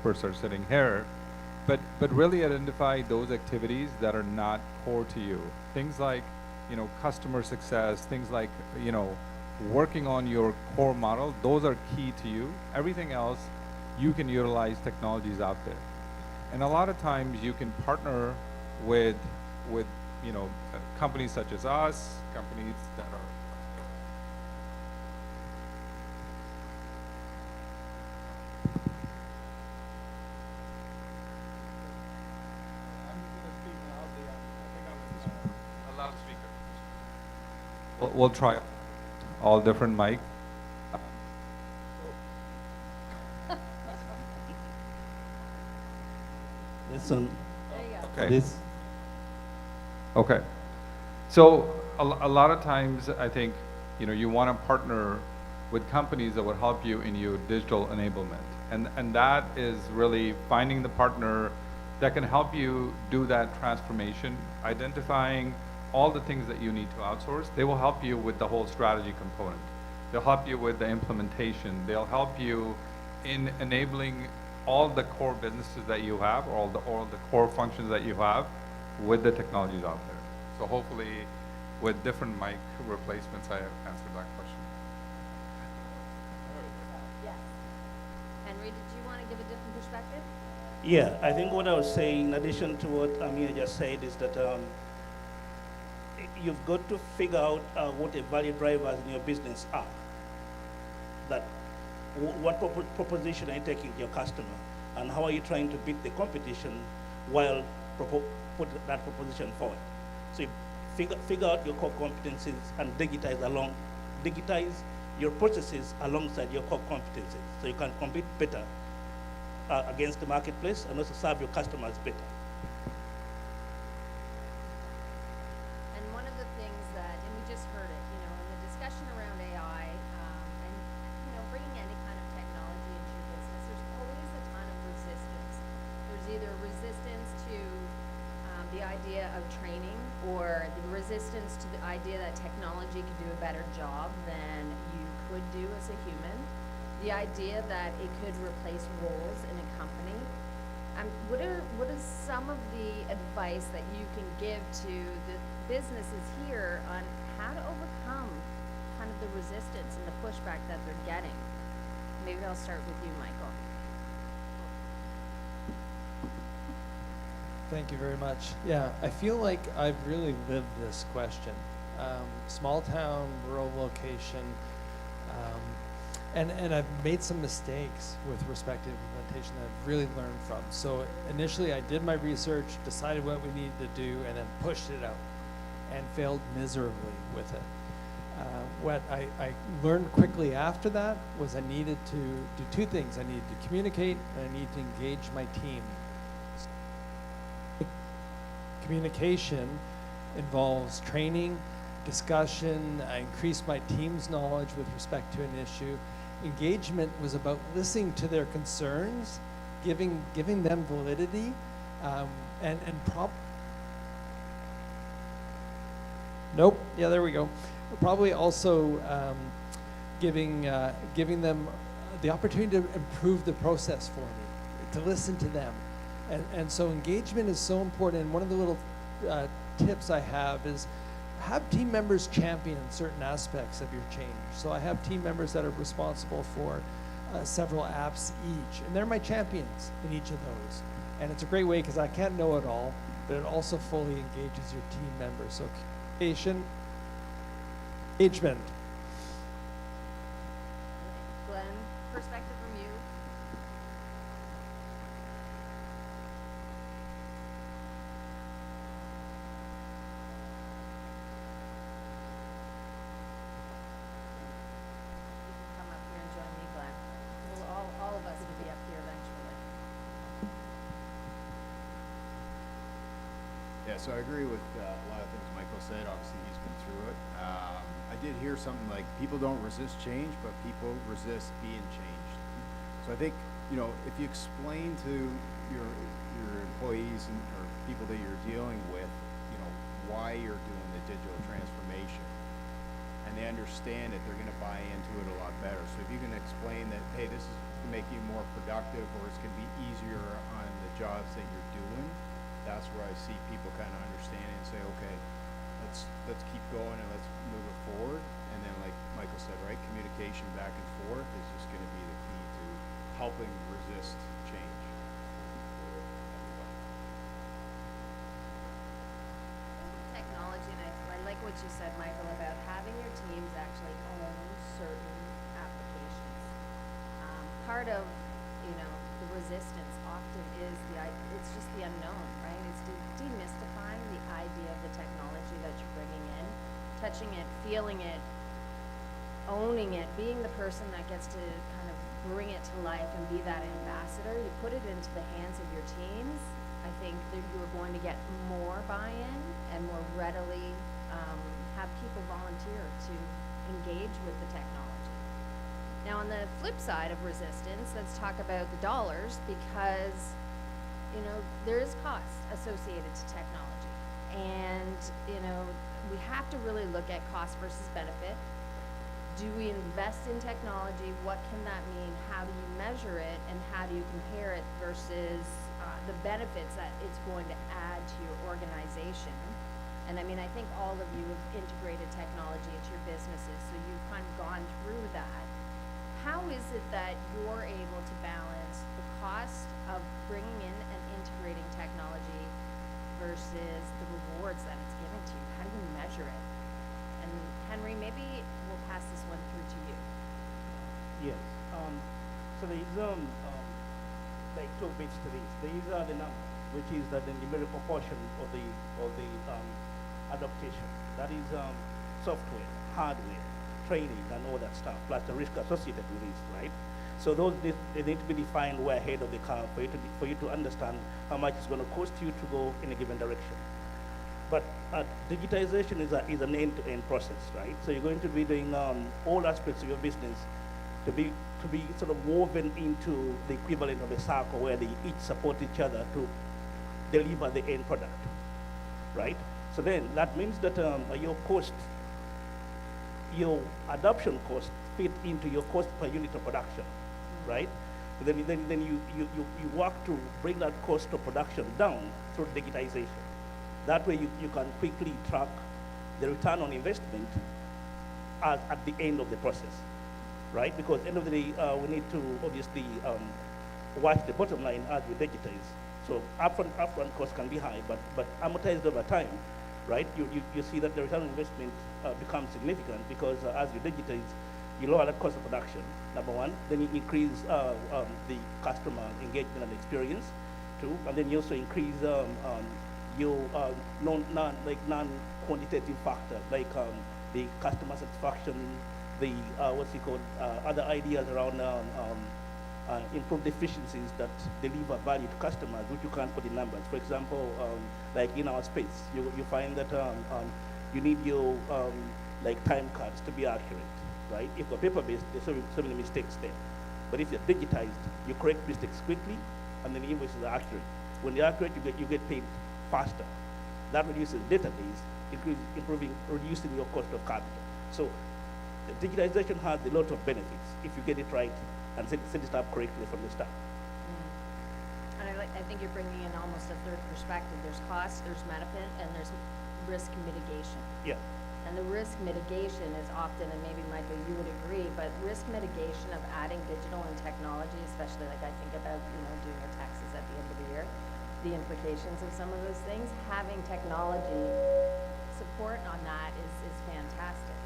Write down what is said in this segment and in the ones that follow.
experts are sitting here, but really identify those activities that are not core to you. Things like, customer success, things like, working on your core model, those are key to you. Everything else, you can utilize technologies out there. And a lot of times you can partner with, with, companies such as us, companies that are a loudspeaker. We'll try all different mic. Listen, Okay. this Okay. So a lot of times, I think, you want to partner with companies that would help you in your digital enablement. And that is really finding the partner that can help you do that transformation, identifying all the things that you need to outsource. They will help you with the whole strategy component. They'll help you with the implementation. They'll help you in enabling all the core businesses that you have, or all the core functions that you have with the technologies out there. So hopefully, with different mic replacements, I have answered that question. Yes. Henry, did you want to give a different perspective? Yeah, I think what I was saying, in addition to what Amir just said, is that you've got to figure out what the value drivers in your business are. That what proposition are you taking to your customer, and how are you trying to beat the competition while put that proposition forward? So you figure out your core competencies and digitize your processes alongside your core competencies, so you can compete better against the marketplace and also serve your customers better. And one of the things that, and we just heard it, in the discussion around AI, and bringing any kind of technology into your business, there's always a ton of resistance. There's either resistance to the idea of training, or the resistance to the idea that technology can do a better job than you could do as a human. The idea that it could replace roles in a company. What is some of the advice that you can give to the businesses here on how to overcome kind of the resistance and the pushback that they're getting? Maybe I'll start with you, Michael. Thank you very much. Yeah, I feel like I've really lived this question. Small town, rural location, and I've made some mistakes with respect to implementation that I've really learned from. So initially I did my research, decided what we needed to do, and then pushed it out and failed miserably with it. What I learned quickly after that was I needed to do two things. I needed to communicate, and I needed to engage my team. Communication involves training, discussion. I increased my team's knowledge with respect to an issue. Engagement was about listening to their concerns, giving them validity, Nope. Yeah, there we go. Probably also giving them the opportunity to improve the process for me, to listen to them. And so engagement is so important. And one of the little tips I have is have team members champion certain aspects of your change. So I have team members that are responsible for several apps each, and they're my champions in each of those. And it's a great way because I can't know it all, but it also fully engages your team members. So communication, engagement. Glenn, perspective from you. Come up here and join me, Glenn. All of us will be up here eventually. Yeah, so I agree with a lot of things Michael said. Obviously, he's been through it. I did hear something like people don't resist change, but people resist being changed. So I think, if you explain to your employees or people that you're dealing with, why you're doing the digital transformation, and they understand it, they're going to buy into it a lot better. So if you can explain that, hey, this is to make you more productive, or it's going to be easier on the jobs that you're doing, that's where I see people kind of understand it and say, okay, let's keep going and let's move it forward. And then, like Michael said, right, communication back and forth is just going to be the key to helping resist change. Technology, and I like what you said, Michael, about having your teams actually own certain applications. Part of, the resistance often is it's just the unknown, right? It's demystifying the idea of the technology that you're bringing in, touching it, feeling it, owning it, being the person that gets to kind of bring it to life and be that ambassador. You put it into the hands of your teams, I think that you're going to get more buy-in and more readily have people volunteer to engage with the technology. Now, on the flip side of resistance, let's talk about the dollars, because there is cost associated to technology, and we have to really look at cost versus benefit. Do we invest in technology? What can that mean? How do you measure it, and how do you compare it versus the benefits that it's going to add to your organization? And I mean, I think all of you have integrated technology into your businesses, so you've kind of gone through that. How is it that you're able to balance the cost of bringing in and integrating technology versus the rewards that it's giving to you? How do you measure it? And Henry, maybe we'll pass this one through to you. Yes. So there is like two bits to this. These are the numbers, which is the numerical portion of the adaptation. That is software, hardware, training, and all that stuff, plus the risk associated with this, right? So those they need to be defined way ahead of the curve for you to understand how much it's going to cost you to go in a given direction. But digitization is an end-to-end process, right? So you're going to be doing all aspects of your business to be sort of woven into the equivalent of a circle where they each support each other to deliver the end product, right? So then that means that your adoption cost fit into your cost per unit of production, right? Then you work to bring that cost of production down through digitization. That way you can quickly track the return on investment at the end of the process, right? Because at the end of the day, we need to obviously watch the bottom line as we digitize. So upfront costs can be high, but amortized over time, right? You see that the return on investment becomes significant because as you digitize, you lower the cost of production, number one. Then you increase the customer engagement and experience, too. And then you also increase your non-quantitative factors like the customer satisfaction, the other ideas around improved efficiencies that deliver value to customers, which you can't put in numbers. For example, like in our space, you find that you need your time cards to be accurate, right? If they're paper-based, there's so many mistakes there. But if you're digitized, you correct mistakes quickly, and then the invoices are accurate. When they're accurate, you get paid faster. That reduces data days, reducing your cost of capital. So the digitization has a lot of benefits if you get it right and set it up correctly from the start. And I think you're bringing in almost a third perspective. There's cost, there's benefit, and there's risk mitigation. Yeah. And the risk mitigation is often, and maybe Michael, you would agree, but risk mitigation of adding digital and technology, especially like I think about, doing your taxes at the end of the year, the implications of some of those things, having technology support on that is fantastic.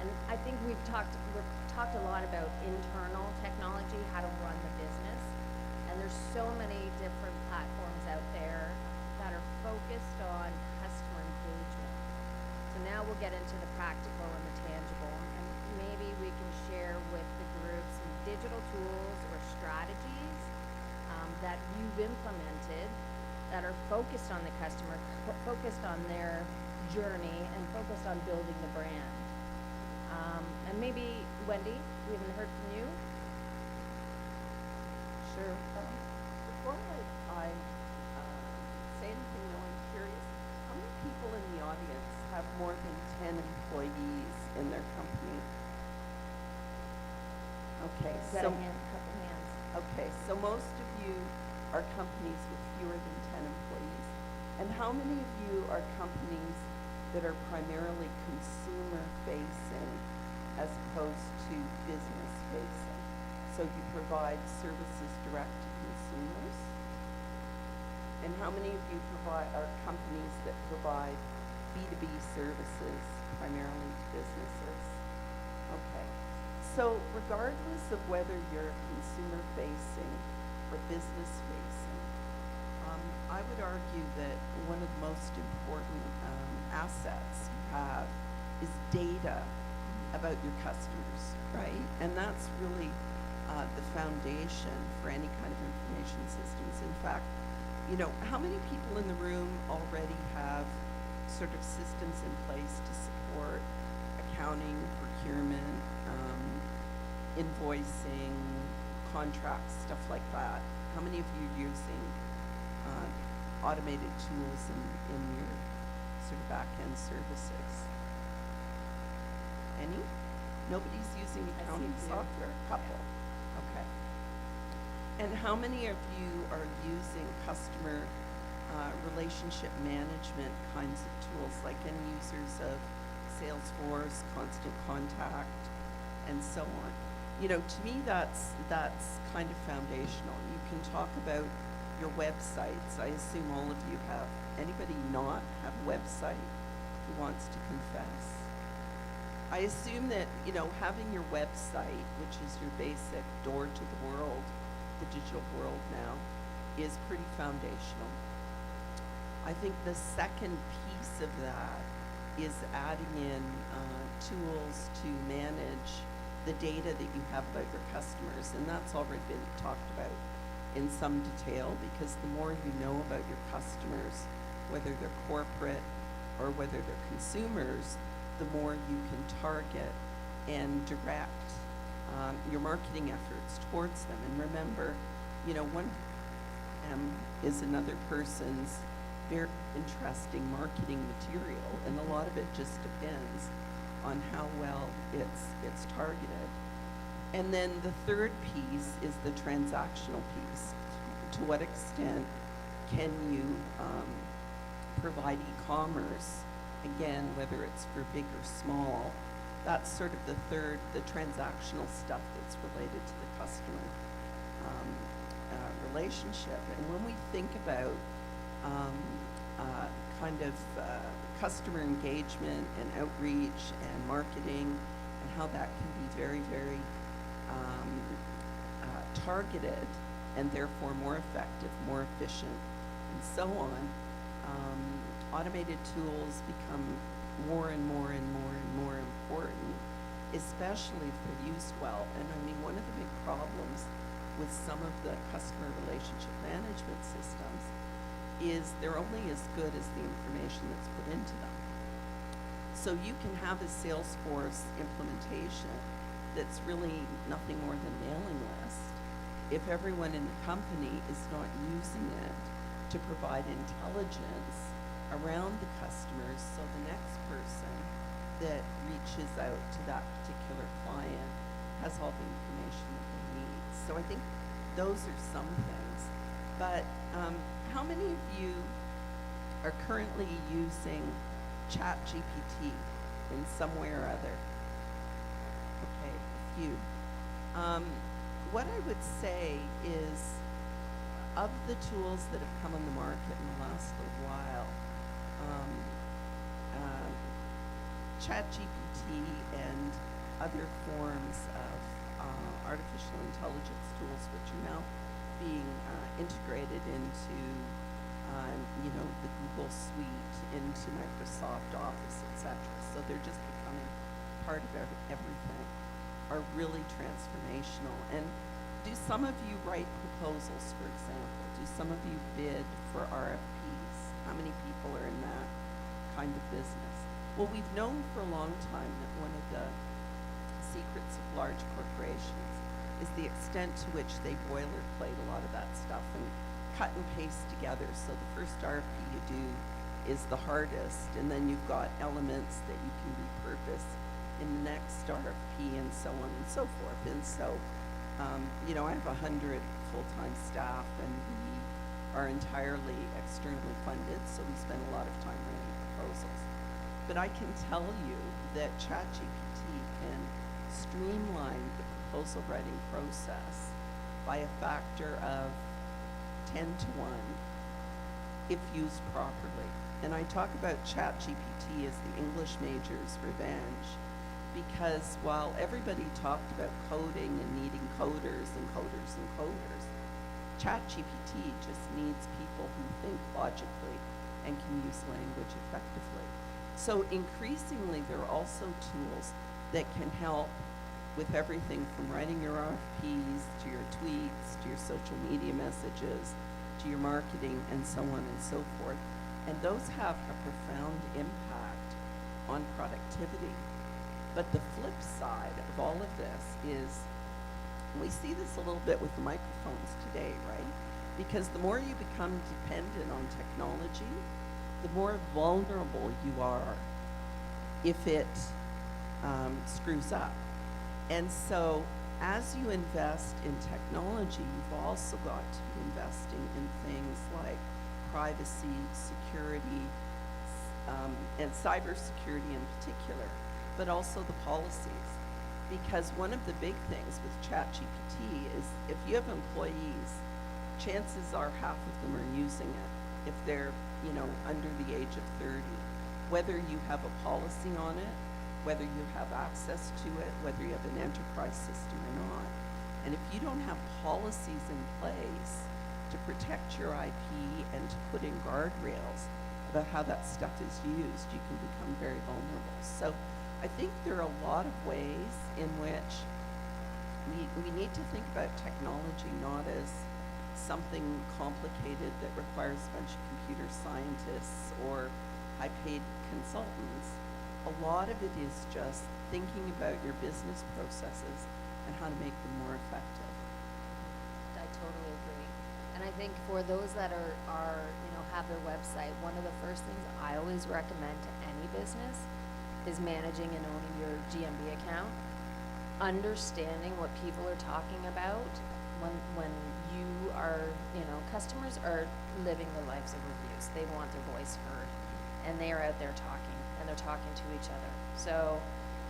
And I think we've talked a lot about internal technology, how to run the business, and there's so many different platforms out there that are focused on customer engagement. So now we'll get into the practical and the tangible, and maybe we can share with the group some digital tools or strategies that you've implemented that are focused on the customer, focused on their journey, and focused on building the brand. And maybe, Wendy, we haven't heard from you? Sure. Before I say anything, though, I'm curious, how many people in the audience have more than 10 employees in their company? Okay, Got so a hand, couple hands. okay, so most of you are companies with fewer than 10 employees. And how many of you are companies that are primarily consumer facing as opposed to business facing? So you provide services direct to consumers? And how many of you are companies that provide B2B services primarily to businesses? Okay. So regardless of whether you're consumer facing or business facing, I would argue that one of the most important assets you have is data about your customers, right? And that's really the foundation for any kind of information systems. In fact, you know, how many people in the room already have sort of systems in place to support accounting, procurement, invoicing, contracts, stuff like that? How many of you are using automated tools in your sort of back-end services? Any? Nobody's using I see accounting a few. software? Couple. Okay. And how many of you are using customer relationship management kinds of tools, like end users of Salesforce, Constant Contact, and so on? You know, to me, that's kind of foundational. You can talk about your websites. I assume all of you have. Anybody not have a website who wants to confess? I assume that, you know, having your website, which is your basic door to the world, the digital world now, is pretty foundational. I think the second piece of that is adding in tools to manage the data that you have about your customers, and that's already been talked about in some detail, because the more you know about your customers, whether they're corporate or whether they're consumers, the more you can target and direct your marketing efforts towards them. And remember, you know, one is another person's very interesting marketing material, and a lot of it just depends on how well it's targeted. And then the third piece is the transactional piece. To what extent can you provide e-commerce? Again, whether it's for big or small, that's sort of the third, the transactional stuff that's related to the customer relationship. And when we think about customer engagement and outreach and marketing, and how that can be very, very targeted and therefore more effective, more efficient, and so on, automated tools become more and more and more and more important, especially if they're used well. And I mean, one of the big problems with some of the customer relationship management systems is they're only as good as the information that's put into them. So you can have a Salesforce implementation that's really nothing more than a mailing list. If everyone in the company is not using it to provide intelligence around the customers, so the next person that reaches out to that particular client has all the information that they need. So I think those are some things. But how many of you are currently using ChatGPT in some way or other? Okay, a few. What I would say is, of the tools that have come on the market in the last little while, ChatGPT and other forms of artificial intelligence tools, which are now being integrated into, you know, the Google Suite, into Microsoft Office, etc. So they're just becoming part of everything, are really transformational. And do some of you write proposals, for example? Do some of you bid for RFPs? How many people are in that kind of business? Well, we've known for a long time that one of the secrets of large corporations is the extent to which they boilerplate a lot of that stuff and cut and paste together. So the first RFP you do is the hardest, and then you've got elements that you can repurpose in the next RFP and so on and so forth. And so, you know, I have 100 full-time staff, and we are entirely externally funded, so we spend a lot of time writing proposals. But I can tell you that ChatGPT can streamline the proposal writing process by a factor of 10 to 1 if used properly. And I talk about ChatGPT as the English major's revenge, because while everybody talked about coding and needing coders and coders and coders, ChatGPT just needs people who think logically and can use language effectively. So increasingly, there are also tools that can help with everything from writing your RFPs, to your tweets, to your social media messages, to your marketing, and so on and so forth. And those have a profound impact on productivity. But the flip side of all of this is, we see this a little bit with the microphones today, right? Because the more you become dependent on technology, the more vulnerable you are if it screws up. And so as you invest in technology, you've also got to be investing in things like privacy, security, and cybersecurity in particular, but also the policies. Because one of the big things with ChatGPT is if you have employees, chances are half of them are using it if they're, you know, under the age of 30. Whether you have a policy on it, whether you have access to it, whether you have an enterprise system or not. And if you don't have policies in place to protect your IP and to put in guardrails about how that stuff is used, you can become very vulnerable. So I think there are a lot of ways in which we need to think about technology not as something complicated that requires a bunch of computer scientists or high-paid consultants. A lot of it is just thinking about your business processes and how to make them more effective. I totally agree. And I think for those that are you know, have their website, one of the first things I always recommend to any business is managing and owning your GMB account, understanding what people are talking about when you are, you know, customers are living the lives of reviews. They want their voice heard, and they are out there talking, and they're talking to each other. So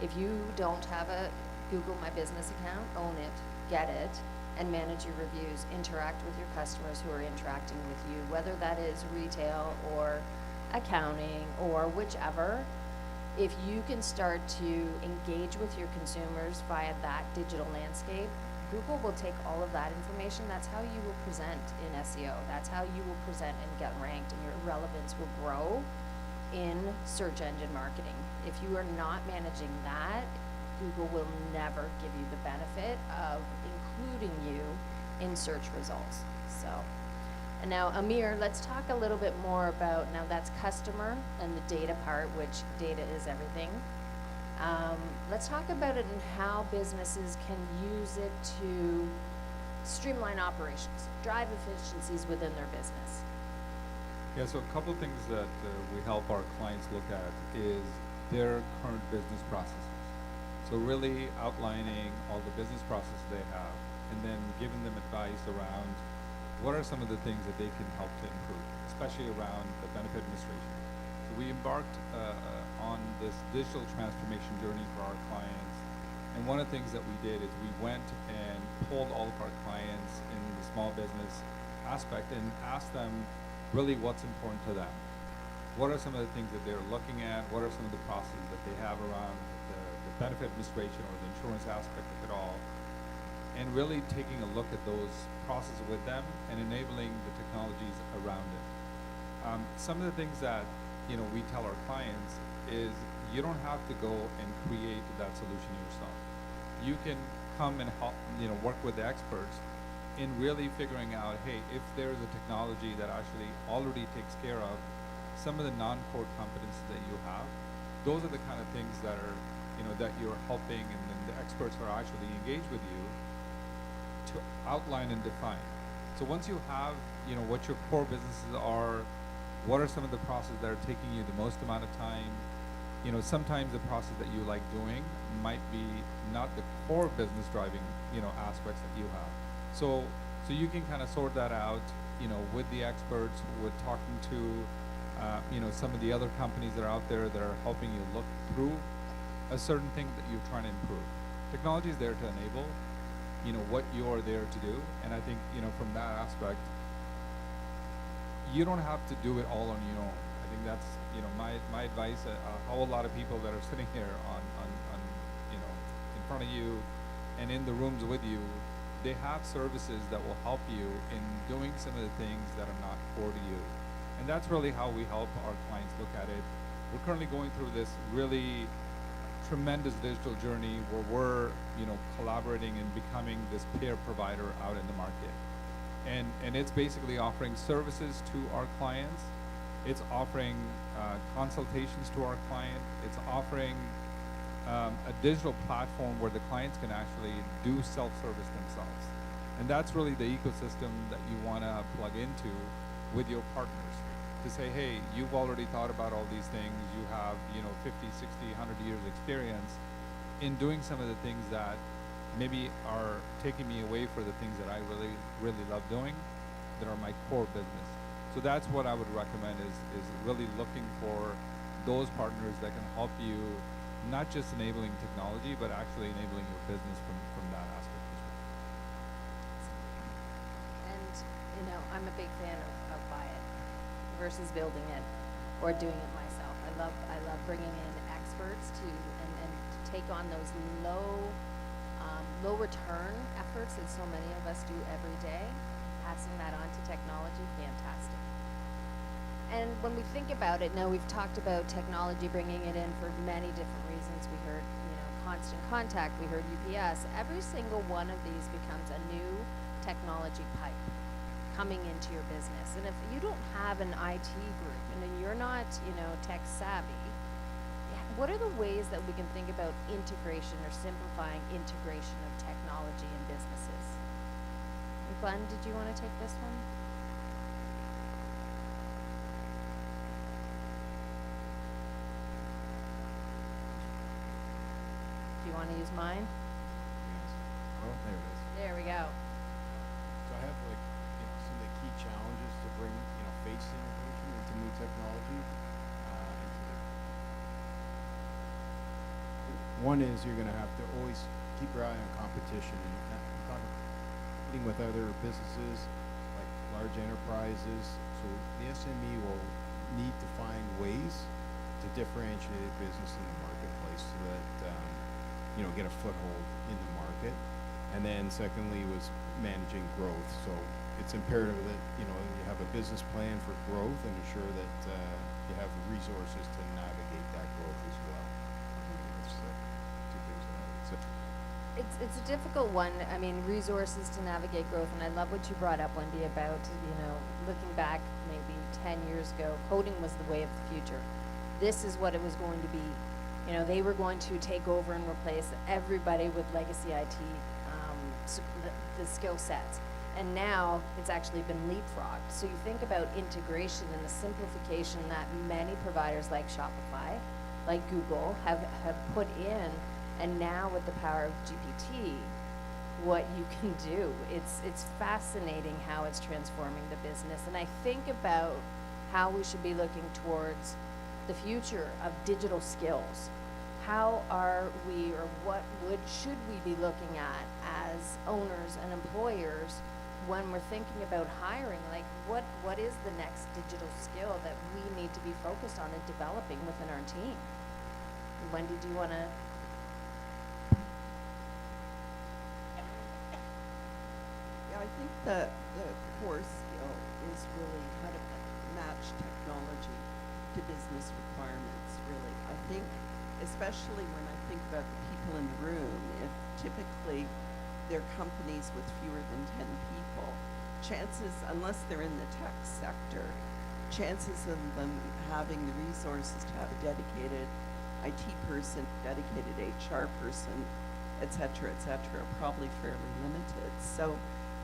if you don't have a Google My Business account, own it, get it, and manage your reviews. Interact with your customers who are interacting with you, whether that is retail or accounting or whichever. If you can start to engage with your consumers via that digital landscape, Google will take all of that information. That's how you will present in SEO. That's how you will present and get ranked, and your relevance will grow in search engine marketing. If you are not managing that, Google will never give you the benefit of including you in search results. So, and now Amir, let's talk a little bit more about, now that's customer and the data part, which data is everything. Let's talk about it and how businesses can use it to streamline operations, drive efficiencies within their business. Yeah, so a couple of things that we help our clients look at is their current business processes. So really outlining all the business processes they have, and then giving them advice around what are some of the things that they can help to improve, especially around the benefit administration. So we embarked on this digital transformation journey for our clients, and one of the things that we did is we went and polled all of our clients in the small business aspect and asked them really what's important to them. What are some of the things that they're looking at? What are some of the processes that they have around the benefit administration or the insurance aspect of it all? And really taking a look at those processes with them and enabling the technologies around it. Some of the things that we tell our clients is you don't have to go and create that solution yourself. You can come and help, work with the experts in really figuring out, hey, if there's a technology that actually already takes care of some of the non-core competencies that you have, those are the kind of things that are, that you're helping, and then the experts are actually engaged with you to outline and define. So once you have, what your core businesses are, what are some of the processes that are taking you the most amount of time, sometimes the process that you like doing might be not the core business driving, aspects that you have. So you can kind of sort that out, with the experts, with talking to, some of the other companies that are out there that are helping you look through a certain thing that you're trying to improve. Technology is there to enable, what you're there to do. And I think, from that aspect, you don't have to do it all on your own. I think that's, my advice. A whole lot of people that are sitting here on in front of you and in the rooms with you, they have services that will help you in doing some of the things that are not core to you. And that's really how we help our clients look at it. We're currently going through this really tremendous digital journey where we're, collaborating and becoming this peer provider out in the market. And it's basically offering services to our clients. It's offering consultations to our client. It's offering a digital platform where the clients can actually do self-service themselves. And that's really the ecosystem that you want to plug into with your partners to say, hey, you've already thought about all these things. You have, 50, 60, 100 years experience in doing some of the things that maybe are taking me away for the things that I really, really love doing that are my core business. So that's what I would recommend is really looking for those partners that can help you, not just enabling technology, but actually enabling your business from that aspect as well. And, I'm a big fan of buy it versus building it or doing it myself. I love bringing in experts to take on those low return efforts that so many of us do every day. Passing that on to technology, fantastic. And when we think about it, now we've talked about technology, bringing it in for many different reasons. We heard, constant contact, we heard UPS. Every single one of these becomes a new technology pipe coming into your business. And if you don't have an IT group and then you're not, tech savvy, what are the ways that we can think about integration or simplifying integration of technology in businesses? Glenn, did you want to take this one? Do you want to use mine? Yes. Oh, there it is. There we go. So I have some of the key challenges to bring face innovation into new technology. One is you're going to have to always keep your eye on competition and competing with other businesses like large enterprises. So the SME will need to find ways to differentiate a business in the marketplace so that get a foothold in the market. And then secondly was managing growth. So it's imperative that you have a business plan for growth and ensure that you have the resources to navigate that growth as well. That's two things that I would say. It's a difficult one. I mean, resources to navigate growth, and I love what you brought up, Wendy, about, looking back maybe 10 years ago, coding was the way of the future. This is what it was going to be. They were going to take over and replace everybody with legacy IT, the skill sets. And now it's actually been leapfrogged. So you think about integration and the simplification that many providers like Shopify, like Google, have put in. And now with the power of GPT, what you can do, it's fascinating how it's transforming the business. And I think about how we should be looking towards the future of digital skills. How are we, or should we be looking at as owners and employers when we're thinking about hiring? Like, what is the next digital skill that we need to be focused on and developing within our team? Wendy, do you want to? Yeah, I think that the core skill is really how to match technology to business requirements, really. I think, especially when I think about the people in the room, if typically they're companies with fewer than 10 people, chances, unless they're in the tech sector, chances of them having the resources to have a dedicated IT person, dedicated HR person, et cetera, are probably fairly limited. So,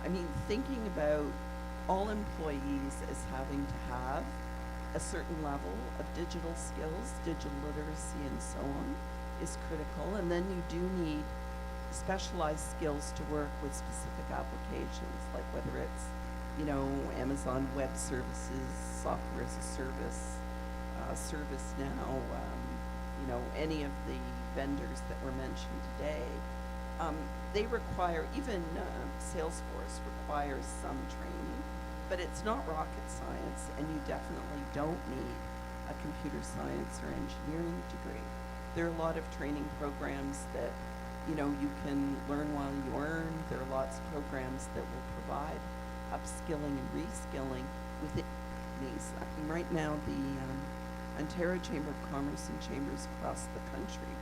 I mean, thinking about all employees as having to have a certain level of digital skills, digital literacy and so on is critical. And then you do need specialized skills to work with specific applications, like whether it's, you know, Amazon Web Services, software as a service, ServiceNow, you know, any of the vendors that were mentioned today. They require, even Salesforce requires some training, but it's not rocket science, and you definitely don't need a computer science or engineering degree. There are a lot of training programs that, you know, you can learn while you earn. There are lots of programs that will provide upskilling and reskilling within these. I mean, right now, the Ontario Chamber of Commerce and chambers across the country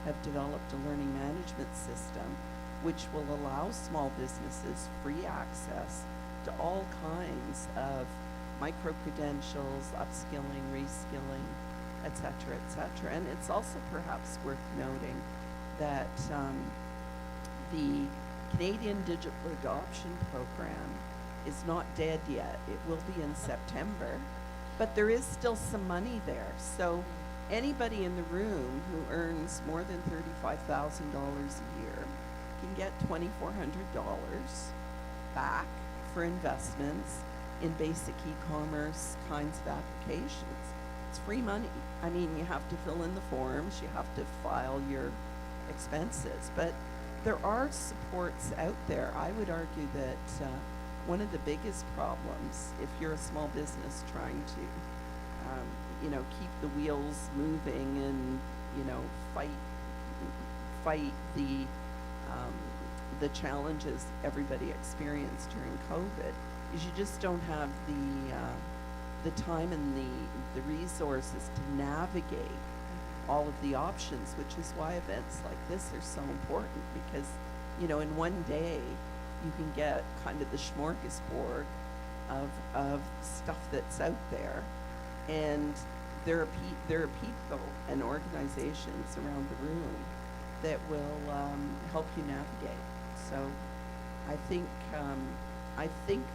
have developed a learning management system which will allow small businesses free access to all kinds of micro-credentials, upskilling, reskilling, et cetera, and it's also perhaps worth noting that the Canadian Digital Adoption Program is not dead yet. It will be in September, but there is still some money there. So anybody in the room who earns more than $35,000 a year can get $2,400 back for investments in basic e-commerce kinds of applications. It's free money. I mean, you have to fill in the forms, you have to file your expenses, but there are supports out there. I would argue that one of the biggest problems, if you're a small business trying to, you know, keep the wheels moving and, you know, fight the challenges everybody experienced during COVID, is you just don't have the time and the resources to navigate all of the options, which is why events like this are so important, because, you know, in one day you can get kind of the smorgasbord of stuff that's out there, and there are people and organizations around the room that will help you navigate. So I think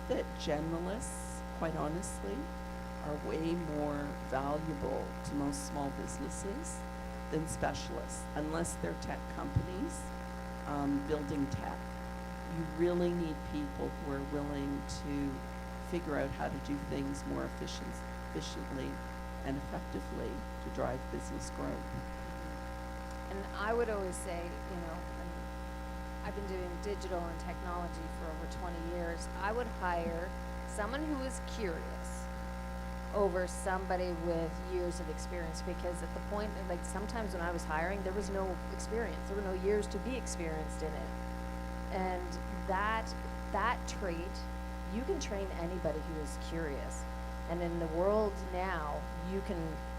that generalists, quite honestly, are way more valuable to most small businesses than specialists, unless they're tech companies building tech. You really need people who are willing to figure out how to do things more efficiently and effectively to drive business growth. And I would always say, you know, and I've been doing digital and technology for over 20 years, I would hire someone who is curious over somebody with years of experience, because at the point, like sometimes when I was hiring, there was no experience. There were no years to be experienced in it. And that trait, you can train anybody who is curious. And in the world now,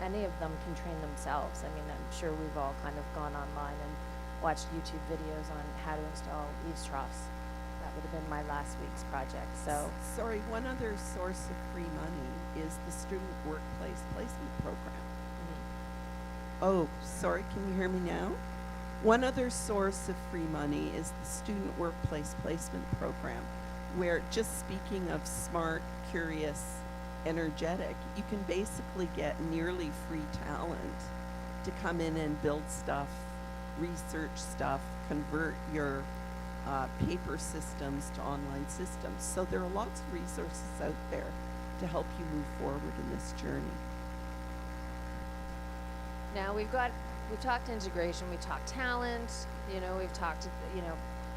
any of them can train themselves. I mean, I'm sure we've all kind of gone online and watched YouTube videos on how to install eaves troughs. That would have been my last week's project. So, sorry, one other source of free money is the Student Workplace Placement Program. Oh, sorry, can you hear me now? One other source of free money is the Student Workplace Placement Program, where, just speaking of smart, curious, energetic, you can basically get nearly free talent to come in and build stuff, research stuff, convert your paper systems to online systems. So there are lots of resources out there to help you move forward in this journey. now we've talked integration, we talked talent, we've talked,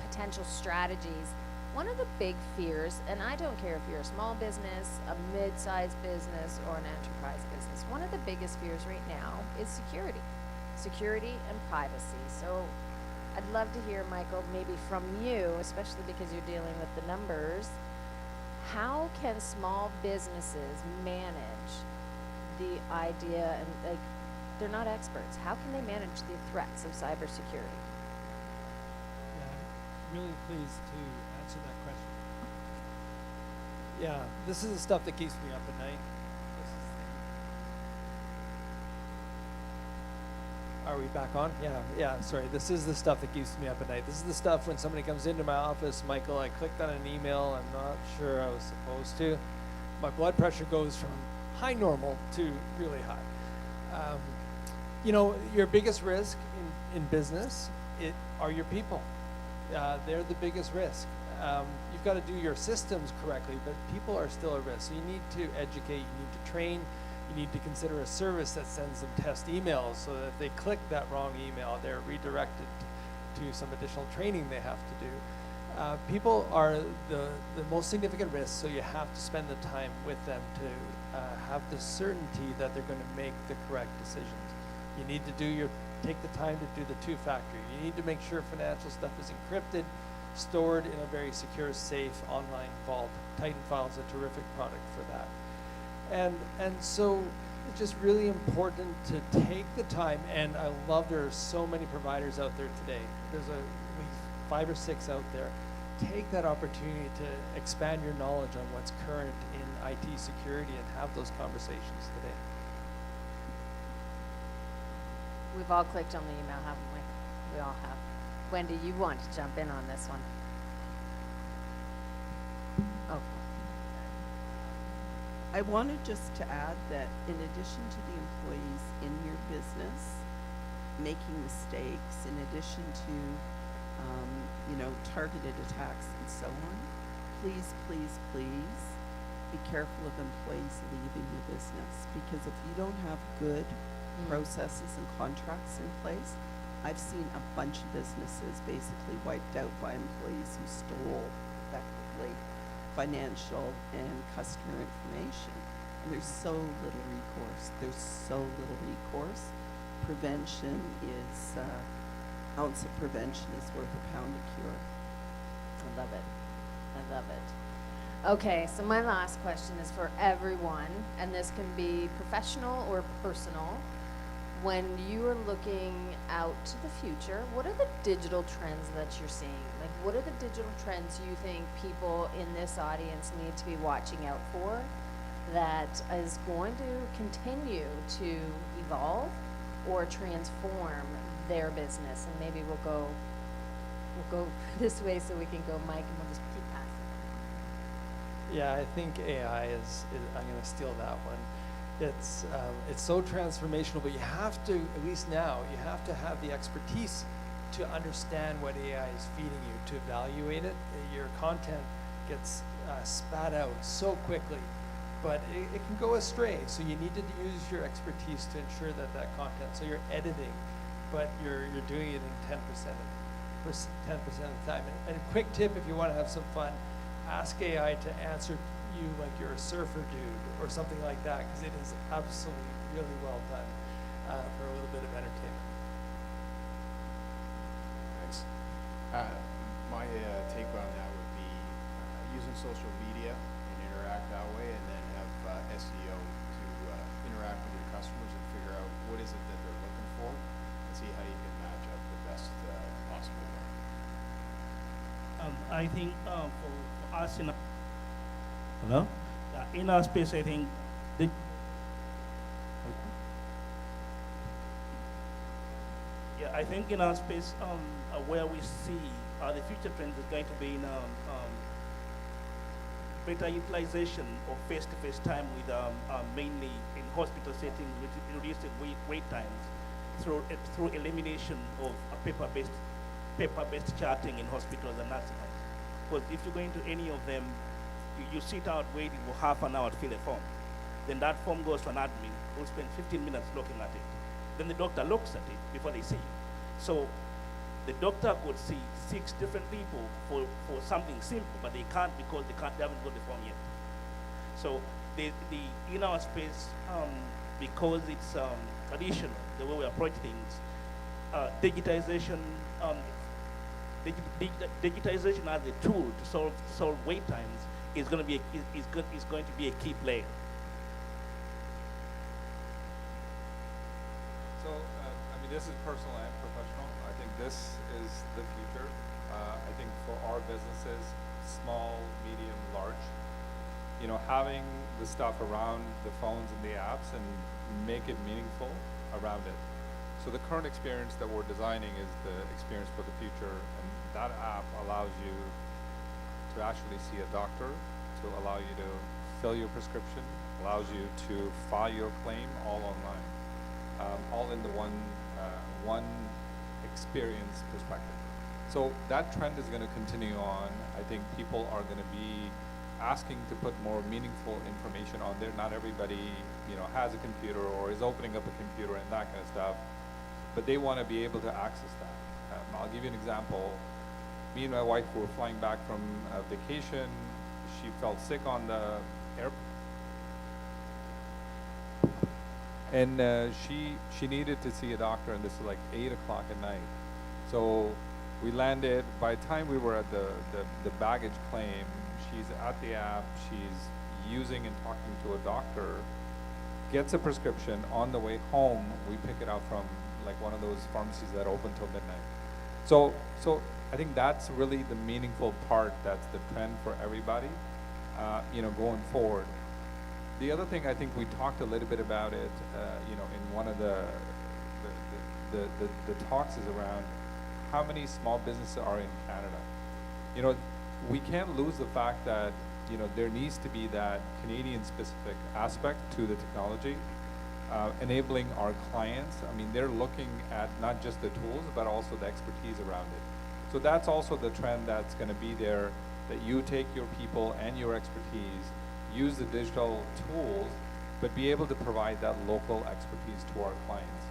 potential strategies. One of the big fears, and I don't care if you're a small business, a mid-sized business, or an enterprise business, one of the biggest fears right now is security and privacy. So I'd love to hear, Michael, maybe from you, especially because you're dealing with the numbers, how can small businesses manage the idea, and they're not experts, how can they manage the threats of cybersecurity? Yeah, I'm really pleased to answer that question. Yeah, this is the stuff that keeps me up at night. Are we back on? Yeah, sorry. This is the stuff that keeps me up at night. This is the stuff when somebody comes into my office, Michael, I clicked on an email, I'm not sure I was supposed to. My blood pressure goes from high normal to really high. You know, your biggest risk in business are your people. They're the biggest risk. You've got to do your systems correctly, but people are still a risk. So you need to educate, you need to train, you need to consider a service that sends them test emails so that if they click that wrong email, they're redirected to some additional training they have to do. People are the most significant risk, so you have to spend the time with them to have the certainty that they're going to make the correct decisions. You need to take the time to do the two-factor. You need to make sure financial stuff is encrypted, stored in a very secure, safe online vault. Titan File is a terrific product for that. And so it's just really important to take the time, and I love there are so many providers out there today. There's 5 or 6 out there. Take that opportunity to expand your knowledge on what's current in IT security and have those conversations today. We've all clicked on the email, haven't we? We all have. Wendy, you want to jump in on this one? Oh. I wanted just to add that in addition to the employees in your business making mistakes, in addition to targeted attacks and so on, please, please, please be careful of employees leaving your business, because if you don't have good processes and contracts in place, I've seen a bunch of businesses basically wiped out by employees who stole effectively financial and customer information. And there's so little recourse. There's so little recourse. Prevention is, ounce of prevention is worth a pound of cure. I love it. I love it. Okay, so my last question is for everyone, and this can be professional or personal. When you are looking out to the future, what are the digital trends that you're seeing? Like, what are the digital trends you think people in this audience need to be watching out for that is going to continue to evolve or transform their business? And maybe we'll go this way so we can go Mike, and we'll just keep passing. Yeah, I think AI is I'm going to steal that one. It's so transformational, but you have to, at least now, you have to have the expertise to understand what AI is feeding you, to evaluate it. Your content gets spat out so quickly, but it can go astray. So you need to use your expertise to ensure that content. So you're editing, but you're doing it in 10% of the time. And a quick tip, if you want to have some fun, ask AI to answer you like you're a surfer dude or something like that, because it is absolutely really well done for a little bit of entertainment. Thanks. My take on that would be using social media and interact that way, and then have SEO to interact with your customers and figure out what is it that they're looking for, and see how you can match up the best possible way. I think for us in our space, I think I think in our space where we see the future trends is going to be in better utilization of face-to-face time with mainly in hospital settings, with reducing wait times through elimination of paper-based charting in hospitals and nursing homes. Because if you go into any of them, you sit out waiting for half an hour to fill a form. Then that form goes to an admin who spends 15 minutes looking at it. Then the doctor looks at it before they see you. So the doctor could see 6 different people for something simple, but they can't because they haven't got the form yet. So the in our space, because it's traditional, the way we approach things, digitization digitization as a tool to solve wait times is going to be a key player. So, this is personal and professional. I think this is the future. I think for our businesses, small, medium, large, having the stuff around the phones and the apps and make it meaningful around it. So the current experience that we're designing is the experience for the future, and that app allows you to actually see a doctor, to allow you to fill your prescription, allows you to file your claim all online, all in the one experience perspective. So that trend is going to continue on. I think people are going to be asking to put more meaningful information on there. Not everybody, has a computer or is opening up a computer and that kind of stuff, but they want to be able to access that. I'll give you an example. Me and my wife were flying back from a vacation. She felt sick on the airplane, and she needed to see a doctor, and this is like 8 o'clock at night. So we landed. By the time we were at the baggage claim, she's at the app, she's using and talking to a doctor, gets a prescription. On the way home, we pick it up from like one of those pharmacies that open till midnight. So I think that's really the meaningful part. That's the trend for everybody, going forward. The other thing, I think we talked a little bit about it, in one of the talks, is around how many small businesses are in Canada. We can't lose the fact that, there needs to be that Canadian-specific aspect to the technology, enabling our clients. I mean, they're looking at not just the tools, but also the expertise around it. So that's also the trend that's going to be there, that you take your people and your expertise, use the digital tools, but be able to provide that local expertise to our clients.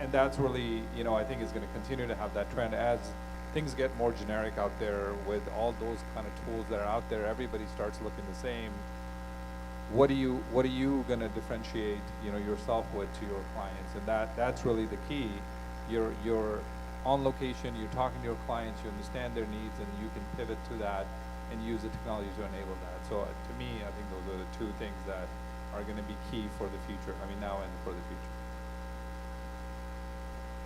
And that's really, I think is going to continue to have that trend as things get more generic out there with all those kind of tools that are out there. Everybody starts looking the same. What are you going to differentiate, yourself with to your clients? And that's really the key. You're on location, you're talking to your clients, you understand their needs, and you can pivot to that and use the technology to enable that. So to me, I think those are the two things that are going to be key for the future. I mean, now and for the future.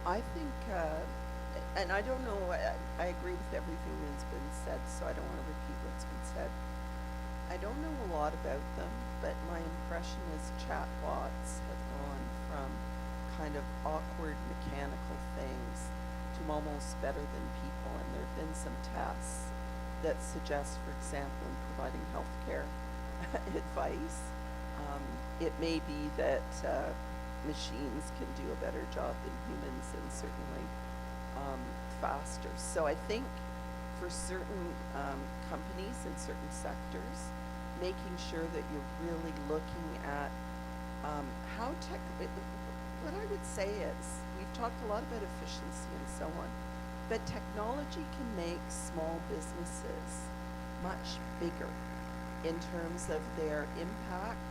I think, and I don't know, I agree with everything that's been said, so I don't want to repeat what's been said. I don't know a lot about them, but my impression is chatbots have gone from kind of awkward mechanical things to almost better than people, and there have been some tests that suggest, for example, in providing healthcare advice, it may be that machines can do a better job than humans, and certainly faster. So I think for certain companies in certain sectors, making sure that you're really looking at how what I would say is, we've talked a lot about efficiency and so on, but technology can make small businesses much bigger in terms of their impact,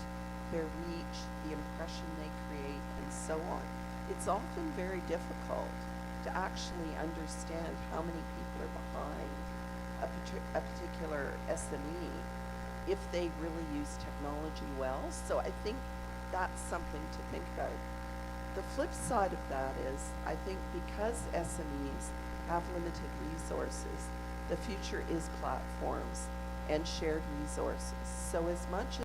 their reach, the impression they create, and so on. It's often very difficult to actually understand how many people are behind a particular SME if they really use technology well. So I think that's something to think about. The flip side of that is, I think because SMEs have limited resources, the future is platforms and shared resources. So as much